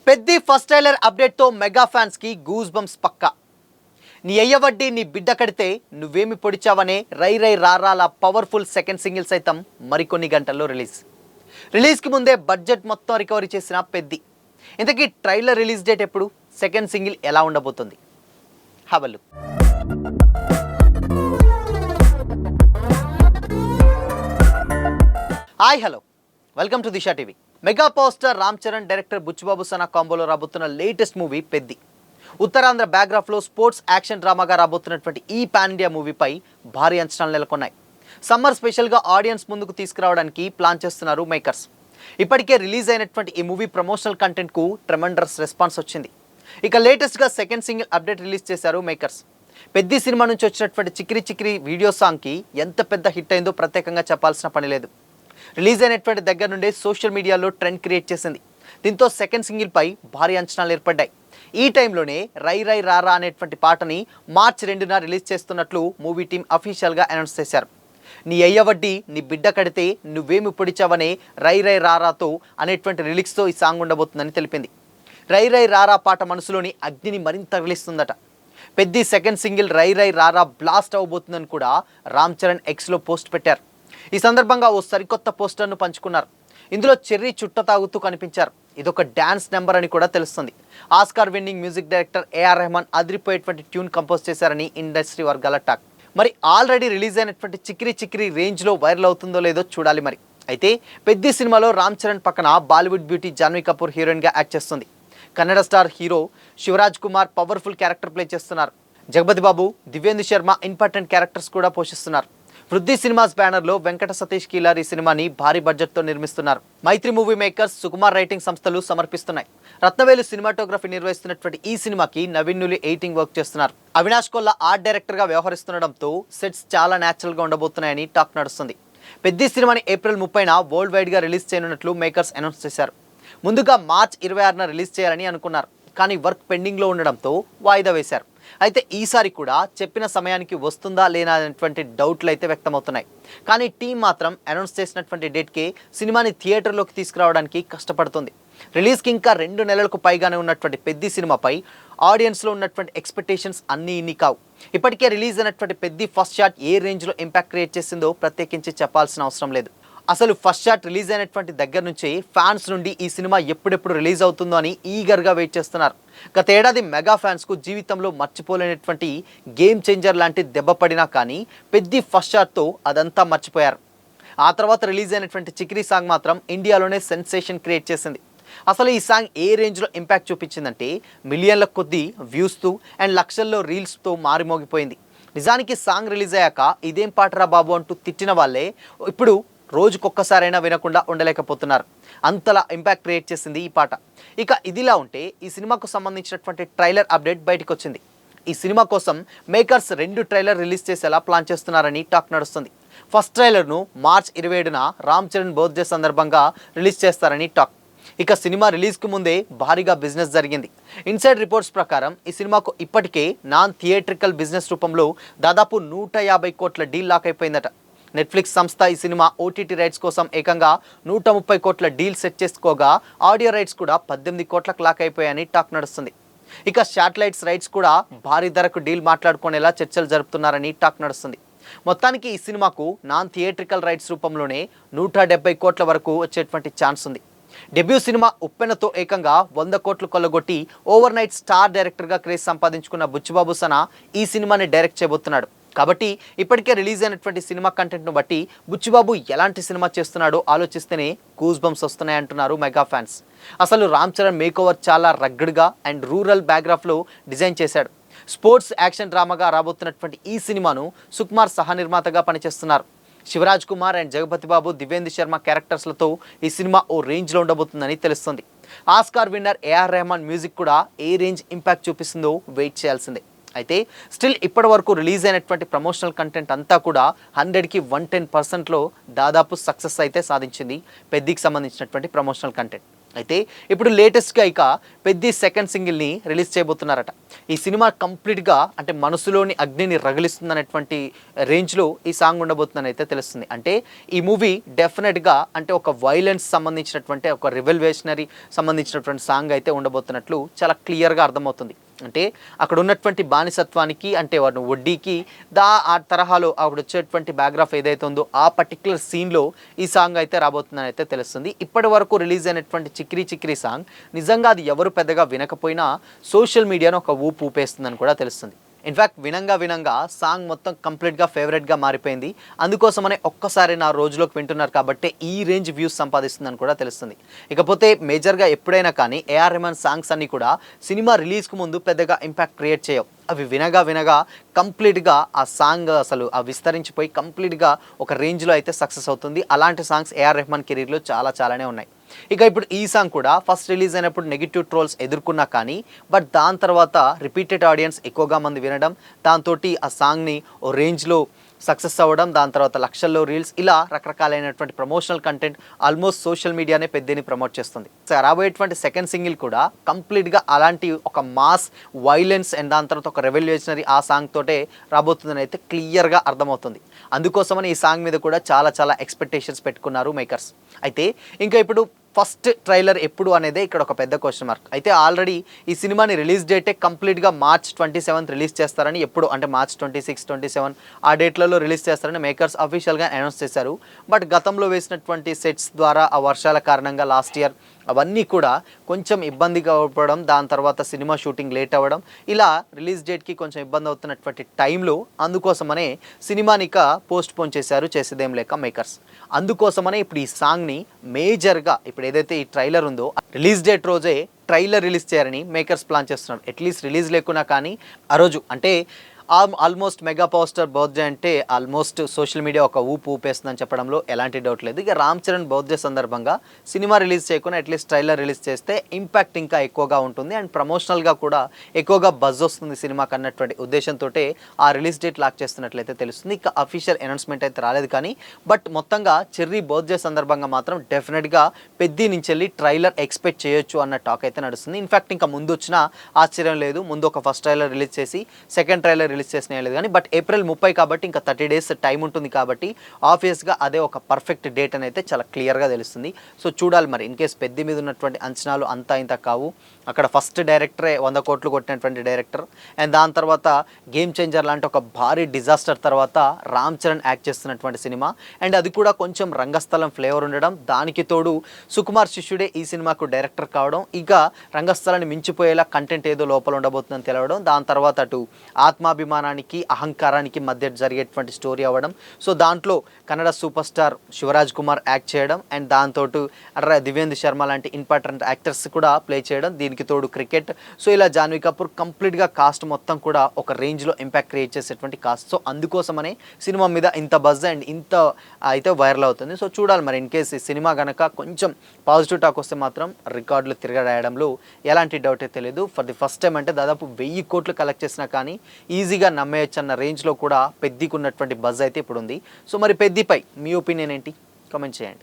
Peddi first trailer update తో mega fans కి goose bumps పక్కా. నీ అయ్యవడ్డీ నీ బిడ్డ కడితే నువ్వేమి పొడిచావనే రై రై రారాల పవర్ఫుల్ సెకండ్ సింగిల్ సైతం మరికొన్ని గంటల్లో రిలీజ్ కి ముందే బడ్జెట్ మొత్తం రికవరీ చేసిన పెద్ది. ఇంతకీ ట్రైలర్ రిలీజ్ డేట్ ఎప్పుడు, సెకండ్ సింగిల్ ఎలా ఉండబోతుంది? హవలు hi hello, welcome to Disha TV. Mega power star Ram Charan, director Buchibabu Sana కాంబోలో రాబోతున్న లేటెస్ట్ మూవీ పెద్ది. ఉత్తరాంధ్ర బ్యాక్గ్రాఫ్లో స్పోర్ట్స్ యాక్షన్ డ్రామాగా రాబోతున్నటువంటి ఈ పాన్ ఇండియా మూవీపై భారీ అంచనాలు నెలకొన్నాయి. సమ్మర్ స్పెషల్గా ఆడియన్స్ ముందుకు తీసుకురావడానికి ప్లాన్ చేస్తున్నారు మేకర్స్. ఇప్పటికే రిలీజ్ అయినటువంటి ఈ మూవీ ప్రమోషనల్ కంటెంట్కు ట్రెమెండస్ రెస్పాన్స్ వచ్చింది. ఇక లేటెస్ట్గా సెకండ్ సింగిల్ అప్డేట్ రిలీజ్ చేశారు మేకర్స్. పెద్ది సినిమా నుంచి వచ్చినటువంటి చిక్కిరి చిక్కిరి వీడియో సాంగ్కి ఎంత పెద్ద హిట్ అయిందో ప్రత్యేకంగా చెప్పాల్సిన పని లేదు. రిలీజ్ అయినటువంటి దగ్గర నుండే సోషల్ మీడియాలో ట్రెండ్ క్రియేట్ చేసింది. దీంతో సెకండ్ సింగిల్పై భారీ అంచనాలు ఏర్పడ్డాయి. ఈ టైంలోనే రై రై రారా అనేటువంటి పాటని మార్చి 2న రిలీజ్ చేస్తున్నట్లు మూవీ టీం అఫీషియల్గా అనౌన్స్ చేశారు. నీ అయ్యవడ్డీ నీ బిడ్డ కడితే నువ్వేమి పొడిచావనే రై రై రారాతో అనేటువంటి లిరిక్స్తో ఈ సాంగ్ ఉండబోతుందని తెలిపింది. రై రై రారా పాట మనసులోని అగ్నిని మరింత తగిలిస్తుందట. పెద్ది సెకండ్ సింగిల్ రై రై రారా బ్లాస్ట్ అవబోతుందని కూడా రామ్ చరణ్ ఎక్స్లో పోస్ట్ పెట్టారు. ఈ సందర్భంగా ఓ సరికొత్త పోస్టర్ను పంచుకున్నారు. ఇందులో చెర్రీ చుట్ట తాగుతూ కనిపించారు. ఇదొక డ్యాన్స్ నెంబర్ అని కూడా తెలుస్తుంది. Oscar winning music director AR Rahman అదిరిపోయేటువంటి ట్యూన్ కంపోజ్ చేశారని ఇండస్ట్రీ వర్గాల టాక్. మరి ఆల్రెడీ రిలీజ్ అయినటువంటి చిక్కిరి చిక్కిరి రేంజ్లో వైరల్ అవుతుందో లేదో చూడాలి. మరి అయితే పెద్ది సినిమాలో రామ్ చరణ్ పక్కన బాలీవుడ్ బ్యూటీ జాన్వీ కపూర్ హీరోయిన్గా యాక్ట్ చేస్తుంది. Kannada star hero Shivaraj Kumar powerful character play చేస్తున్నారు. జగపతి బాబు, దివ్యేందు శర్మ ఇంపార్టెంట్ క్యారెక్టర్స్ కూడా పోషిస్తున్నారు. వృద్ధి సినిమాస్ బ్యానర్లో వెంకట సతీష్ కీలార్ ఈ సినిమాని భారీ బడ్జెట్తో నిర్మిస్తున్నారు. మైత్రి మూవీ మేకర్స్, సుకుమార్ రైటింగ్ సంస్థలు సమర్పిస్తున్నాయి. రత్నవేలు సినిమాటోగ్రఫీ నిర్వహిస్తున్నటువంటి ఈ సినిమాకి నవీన్ నులి ఎడిటింగ్ వర్క్ చేస్తున్నారు. అవినాష్ కొల్లా ఆర్ట్ డైరెక్టర్గా వ్యవహరిస్తుండడంతో సెట్స్ చాలా న్యాచురల్గా ఉండబోతున్నాయని టాక్ నడుస్తుంది. పెద్ది సినిమాని ఏప్రిల్ 30న వరల్డ్ వైడ్గా రిలీజ్ చేయనున్నట్లు మేకర్స్ అనౌన్స్ చేశారు. ముందుగా మార్చ్ 26న రిలీజ్ చేయాలని అనుకున్నారు. కానీ వర్క్ పెండింగ్లో ఉండడంతో వాయిదా వేశారు. అయితే ఈసారి కూడా చెప్పిన సమయానికి వస్తుందా లేనా అనేటువంటి డౌట్లు అయితే వ్యక్తమవుతున్నాయి. కానీ టీం మాత్రం అనౌన్స్ చేసినటువంటి డేట్కే సినిమాని థియేటర్లోకి తీసుకురావడానికి కష్టపడుతుంది. రిలీజ్కి ఇంకా 2 నెలలకు పైగానే ఉన్నటువంటి పెద్ది సినిమాపై ఆడియన్స్లో ఉన్నటువంటి ఎక్స్పెక్టేషన్స్ అన్నీ ఇన్ని కావు. ఇప్పటికే రిలీజ్ అయినటువంటి పెద్ది ఫస్ట్ షాట్ ఏ రేంజ్లో ఇంపాక్ట్ క్రియేట్ చేసిందో ప్రత్యేకించి చెప్పాల్సిన అవసరం లేదు. అసలు ఫస్ట్ షాట్ రిలీజ్ అయినటువంటి దగ్గర నుంచే ఫ్యాన్స్ నుండి ఈ సినిమా ఎప్పుడెప్పుడు రిలీజ్ అవుతుందో అని ఈగర్గా వెయిట్ చేస్తున్నారు. గత ఏడాది మెగా ఫ్యాన్స్కు జీవితంలో మర్చిపోలేనటువంటి గేమ్ చేంజర్ లాంటి దెబ్బ పడినా కానీ పెద్ది ఫస్ట్ షాట్తో అదంతా మర్చిపోయారు. ఆ తర్వాత రిలీజ్ అయినటువంటి చిక్రీ సాంగ్ మాత్రం ఇండియాలోనే సెన్సేషన్ క్రియేట్ చేసింది. అసలు ఈ సాంగ్ ఏ రేంజ్లో ఇంపాక్ట్ చూపించిందంటే మిలియన్ల కొద్దీ వ్యూస్తో అండ్ లక్షల్లో రీల్స్తో మారిమోగిపోయింది. నిజానికి సాంగ్ రిలీజ్ అయ్యాక ఇదేం పాటరా బాబు అంటూ తిట్టిన వాళ్ళే ఇప్పుడు రోజుకొక్కసారైనా వినకుండా ఉండలేకపోతున్నారు. అంతలా ఇంపాక్ట్ క్రియేట్ చేసింది ఈ పాట. ఇక ఇదిలా ఉంటే ఈ సినిమాకు సంబంధించినటువంటి ట్రైలర్ అప్డేట్ బయటకు వచ్చింది. ఈ సినిమా కోసం మేకర్స్ 2 ట్రైలర్ రిలీజ్ చేసేలా ప్లాన్ చేస్తున్నారని టాక్ నడుస్తుంది. ఫస్ట్ ట్రైలర్ను మార్చ్ 27న రామ్ చరణ్ బర్త్డే సందర్భంగా రిలీజ్ చేస్తారని టాక్. ఇక సినిమా రిలీజ్కి ముందే భారీగా బిజినెస్ జరిగింది. ఇన్సైడ్ రిపోర్ట్స్ ప్రకారం ఈ సినిమాకు ఇప్పటికే నాన్ థియేట్రికల్ బిజినెస్ రూపంలో దాదాపు 150 కోట్ల డీల్ లాక్ అయిపోయిందట. నెట్ఫ్లిక్స్ సంస్థ ఈ సినిమా ఓటీటీ రైట్స్ కోసం ఏకంగా 130 కోట్ల డీల్ సెట్ చేసుకోగా ఆడియో రైట్స్ కూడా 18 కోట్లకు లాక్ అయిపోయాయని టాక్ నడుస్తుంది. ఇక శాటిలైట్స్ రైట్స్ కూడా భారీ ధరకు డీల్ మాట్లాడుకునేలా చర్చలు జరుపుతున్నారని టాక్ నడుస్తుంది. మొత్తానికి ఈ సినిమాకు నాన్ థియేట్రికల్ రైట్స్ రూపంలోనే 170 కోట్ల వరకు వచ్చేటువంటి ఛాన్స్ ఉంది. డెబ్యూ సినిమా ఉప్పెనతో ఏకంగా 100 కోట్లు కొల్లగొట్టి ఓవర్ నైట్ స్టార్ డైరెక్టర్గా క్రేజ్ సంపాదించుకున్న బుచ్చిబాబు సనా ఈ సినిమాని డైరెక్ట్ చేయబోతున్నాడు. కాబట్టి ఇప్పటికే రిలీజ్ అయినటువంటి సినిమా కంటెంట్ను బట్టి బుచ్చిబాబు ఎలాంటి సినిమా చేస్తున్నాడో ఆలోచిస్తేనే గూస్ బంప్స్ వస్తున్నాయంటున్నారు మెగా ఫ్యాన్స్. అసలు రామ్ చరణ్ మేకోవర్ చాలా రగ్గడ్గా అండ్ రూరల్ బ్యాక్గ్రాఫ్లో డిజైన్ చేశాడు. స్పోర్ట్స్ యాక్షన్ డ్రామాగా రాబోతున్నటువంటి ఈ సినిమాను సుకుమార్ సహ నిర్మాతగా పనిచేస్తున్నారు. శివరాజ్ కుమార్ అండ్ జగపతి బాబు, దివ్యేందు శర్మ క్యారెక్టర్స్లతో ఈ సినిమా ఓ రేంజ్లో ఉండబోతుందని తెలుస్తుంది. Oscar winner AR Rahman music కూడా ఏ రేంజ్ ఇంపాక్ట్ చూపిస్తుందో వెయిట్ చేయాల్సిందే. అయితే స్టిల్ ఇప్పటి వరకు రిలీజ్ అయినటువంటి ప్రమోషనల్ కంటెంట్ అంతా కూడా 100కి 110%లో దాదాపు సక్సెస్ అయితే సాధించింది పెద్దికి సంబంధించినటువంటి ప్రమోషనల్ కంటెంట్. అయితే ఇప్పుడు లేటెస్ట్గా ఇక పెద్ది సెకండ్ సింగిల్ని రిలీజ్ చేయబోతున్నారట. ఈ సినిమా కంప్లీట్గా అంటే మనసులోని అగ్నిని రగిలిస్తుందనేటువంటి రేంజ్లో ఈ సాంగ్ ఉండబోతుందని అయితే తెలుస్తుంది. అంటే ఈ మూవీ డెఫినెట్గా అంటే ఒక వైలెన్స్ సంబంధించినటువంటి ఒక రివల్యూషనరీ సంబంధించినటువంటి సాంగ్ అయితే ఉండబోతున్నట్లు చాలా క్లియర్గా అర్థమవుతుంది. అంటే అక్కడ ఉన్నటువంటి బానిసత్వానికి అంటే వాడు వడ్డీకి ఆ తరహాలో అక్కడ వచ్చేటువంటి బ్యాక్గ్రాఫ్ ఏదైతే ఉందో ఆ పర్టికులర్ సీన్లో ఈ సాంగ్ అయితే రాబోతుందని అయితే తెలుస్తుంది. ఇప్పటి వరకు రిలీజ్ అయినటువంటి చిక్రీ చిక్రీ సాంగ్ నిజంగా అది ఎవరు పెద్దగా వినకపోయినా సోషల్ మీడియాను ఒక ఊపు ఊపేస్తుందని కూడా తెలుస్తుంది. ఇన్ఫ్యాక్ట్ వినంగా సాంగ్ మొత్తం కంప్లీట్గా ఫేవరెట్గా మారిపోయింది. అందుకోసమనే ఒక్కసారి నా రోజులోకి వింటున్నారు కాబట్టి ఈ రేంజ్ వ్యూస్ సంపాదిస్తుందని కూడా తెలుస్తుంది. ఇకపోతే మేజర్గా ఎప్పుడైనా కానీ ఏఆర్ రెహమాన్ సాంగ్స్ అన్నీ కూడా సినిమా రిలీజ్కు ముందు పెద్దగా ఇంపాక్ట్ క్రియేట్ చేయవు. అవి వినగా కంప్లీట్గా ఆ సాంగ్ అసలు ఆ విస్తరించిపోయి కంప్లీట్గా ఒక రేంజ్లో అయితే సక్సెస్ అవుతుంది. అలాంటి సాంగ్స్ ఏఆర్ రెహమాన్ కెరీర్లో చాలానే ఉన్నాయి. ఇక ఇప్పుడు ఈ సాంగ్ కూడా ఫస్ట్ రిలీజ్ అయినప్పుడు నెగిటివ్ ట్రోల్స్ ఎదుర్కొన్నా కానీ బట్ దాని తర్వాత రిపీటెడ్ ఆడియన్స్ ఎక్కువగా మంది వినడం, దాంతో ఆ సాంగ్ని ఓ రేంజ్లో సక్సెస్ అవ్వడం, దాని తర్వాత లక్షల్లో రీల్స్, ఇలా రకరకాలైనటువంటి ప్రమోషనల్ కంటెంట్ ఆల్మోస్ట్ సోషల్ మీడియానే పెద్దని ప్రమోట్ చేస్తుంది. రాబోయేటువంటి సెకండ్ సింగిల్ కూడా కంప్లీట్గా అలాంటి ఒక మాస్ వైలెన్స్ అండ్ దాని తర్వాత ఒక రెవల్యూషనరీ ఆ సాంగ్ తోటే రాబోతుందని అయితే క్లియర్గా అర్థమవుతుంది. అందుకోసమని ఈ సాంగ్ మీద కూడా చాలా ఎక్స్పెక్టేషన్స్ పెట్టుకున్నారు మేకర్స్. అయితే ఇంకా ఇప్పుడు ఫస్ట్ ట్రైలర్ ఎప్పుడు అనేదే ఇక్కడ ఒక పెద్ద క్వశ్చన్ మార్క్. అయితే ఆల్రెడీ ఈ సినిమాని రిలీజ్ డేటే కంప్లీట్గా March 27 రిలీజ్ చేస్తారని, ఎప్పుడు అంటే March 26, 27 ఆ డేట్లలో రిలీజ్ చేస్తారని మేకర్స్ అఫీషియల్గా అనౌన్స్ చేశారు. బట్ గతంలో వేసినటువంటి సెట్స్ ద్వారా ఆ వర్షాల కారణంగా లాస్ట్ ఇయర్ అవన్నీ కూడా కొంచెం ఇబ్బందిగా అవ్వడం, దాని తర్వాత సినిమా షూటింగ్ లేట్ అవ్వడం, ఇలా రిలీజ్ డేట్కి కొంచెం ఇబ్బంది అవుతున్నటువంటి టైంలో అందుకోసమనే సినిమాని ఇక పోస్ట్ పోన్ చేసేదేం లేక మేకర్స్. అందుకోసమనే ఇప్పుడు ఈ సాంగ్ని మేజర్గా ఇప్పుడు ఏదైతే ఈ ట్రైలర్ ఉందో రిలీజ్ డేట్ రోజే ట్రైలర్ రిలీజ్ చేయాలని మేకర్స్ ప్లాన్ చేస్తున్నారు. అట్లీస్ట్ రిలీజ్ లేకున్నా కానీ ఆ రోజు అంటే almost mega power star birthday అంటే ఆల్మోస్ట్ సోషల్ మీడియా ఒక ఊపు ఊపేస్తుందని చెప్పడంలో ఎలాంటి డౌట్ లేదు. ఇక రామ్ చరణ్ బర్త్డే సందర్భంగా సినిమా రిలీజ్ చేయకుండా అట్లీస్ట్ ట్రైలర్ రిలీజ్ చేస్తే ఇంపాక్ట్ ఇంకా ఎక్కువగా ఉంటుంది అండ్ ప్రమోషనల్గా కూడా ఎక్కువగా బజ్ వస్తుంది సినిమాకి అన్నటువంటి ఉద్దేశంతో ఆ రిలీజ్ డేట్ లాక్ చేస్తున్నట్లయితే తెలుస్తుంది. ఇక అఫీషియల్ అనౌన్స్మెంట్ అయితే రాలేదు కానీ బట్ మొత్తంగా చెర్రీ బర్త్డే సందర్భంగా మాత్రం డెఫినెట్గా పెద్ది నుంచి వెళ్ళి ట్రైలర్ ఎక్స్పెక్ట్ చేయొచ్చు అన్న టాక్ అయితే నడుస్తుంది. ఇన్ఫ్యాక్ట్ ఇంకా ముందు వచ్చినా ఆశ్చర్యం లేదు. ముందు ఒక ఫస్ట్ ట్రైలర్ రిలీజ్ చేసి సెకండ్ ట్రైలర్ రిలీజ్ చేసిన లేదు కానీ బట్ April 30 కాబట్టి ఇంకా 30 days టైం ఉంటుంది కాబట్టి ఆబ్వియస్గా అదే ఒక పర్ఫెక్ట్ డేట్ అని అయితే చాలా క్లియర్గా తెలుస్తుంది. సో చూడాలి మరి. ఇన్ కేస్ పెద్ద మీద ఉన్నటువంటి అంచనాలు అంతా ఇంత కావు. అక్కడ ఫస్ట్ డైరెక్టరే 100 కోట్లు కొట్టినటువంటి డైరెక్టర్ అండ్ దాని తర్వాత గేమ్ చేంజర్ లాంటి ఒక భారీ డిజాస్టర్ తర్వాత రామ్ చరణ్ యాక్ట్ చేస్తున్నటువంటి సినిమా అండ్ అది కూడా కొంచెం రంగస్థలం ఫ్లేవర్ ఉండడం, దానికి తోడు సుకుమార్ శిష్యుడే ఈ సినిమాకు డైరెక్టర్ కావడం, ఇక రంగస్థలాన్ని మించిపోయేలా కంటెంట్ ఏదో లోపల ఉండబోతుందని తెలవడం, దాని తర్వాత అటు ఆత్మాభిమానానికి అహంకారానికి మధ్య జరిగేటువంటి స్టోరీ అవ్వడం. సో దాంట్లో Kannada super star Shivaraj Kumar act చేయడం అండ్ దాంతో దివ్యేంద్ర శర్మ లాంటి ఇంపార్టెంట్ యాక్టర్స్ కూడా ప్లే చేయడం, దీనికి తోడు క్రికెట్. సో ఇలా జాన్వీ కపూర్ కంప్లీట్గా కాస్ట్ మొత్తం కూడా ఒక రేంజ్లో ఇంపాక్ట్ క్రియేట్ చేసేటువంటి కాస్ట్. సో అందుకోసమనే సినిమా మీద ఇంత బజ్ అండ్ ఇంత అయితే వైరల్ అవుతుంది. సో చూడాలి మరి. ఇన్ కేసు ఈ సినిమా కనుక కొంచెం పాజిటివ్ టాక్ వస్తే మాత్రం రికార్డులు తిరగరాయడంలో ఎలాంటి డౌట్ అయితే లేదు. ఫర్ ది ఫస్ట్ టైం అంటే దాదాపు 1000 కోట్లు కలెక్ట్ చేసినా కానీ ఈజీగా నమ్మేయచ్చు అన్న రేంజ్లో కూడా పెద్దికి ఉన్నటువంటి బజ్ అయితే ఇప్పుడు ఉంది. సో మరి పెద్దిపై మీ ఒపీనియన్ ఏంటి? కామెంట్ చేయండి.